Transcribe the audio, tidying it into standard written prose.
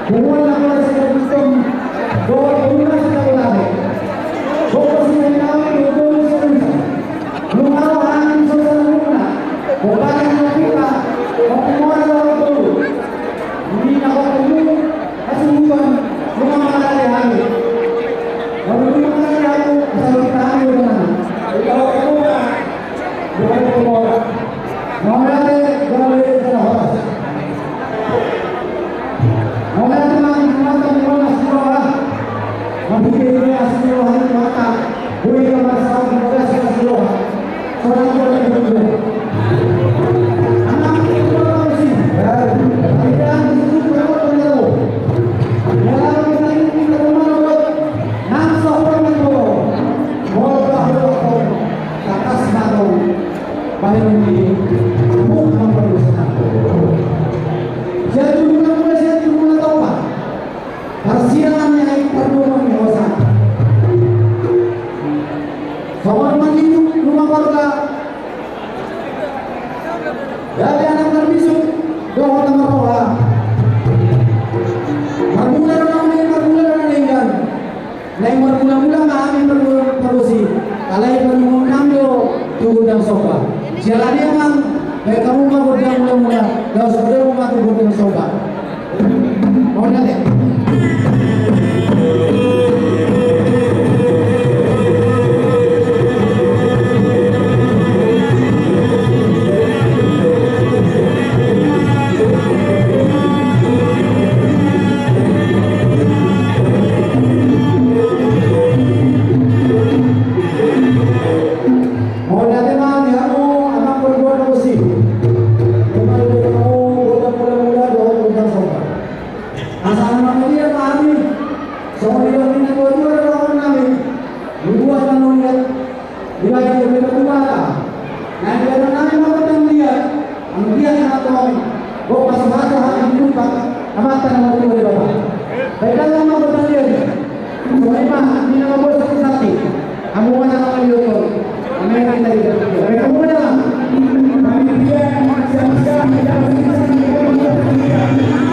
Kumuha na pala sa gustong una sa kaulari. Focus na namin yung sa unsa. Nung araw hangin sa una, kung bakit nakita, kung kumuha na ako tulo. Hindi na ako tulo, kasi mukhang mga malali hangin. Kung hindi malali ako, kasalitaan mo naman. Ikaw ako na, buhay ko mo. Mga natin, gawin sa lahat. Mga natin, mga mga silawa. Mabigay niya sa silawahan ng mata. Buhay ka masasabi mo kasi sa silawa. So, ano ko na ito? Anak ko na kasi. Kailangan gusto ko na ito na ito. Kailangan ko na ito na ito. Nasa ko na ito. Mga ako. Takas na ito. Paling ini. Bukan perusahaan. Jadi mula saya mula tahu pak. Persiapan yang perlu menyewakan. Kamar mandi rumah warga. Dari anak terbisuk doa nama roha. Marmula dengan lain marmula kami perusi. Kalai perlu ngambil tunggu dan sofa. Jalan emang kayak kamu mah berdua mula-mula gak usah berdua mau mati berdua sobat mau lihat ya Amin.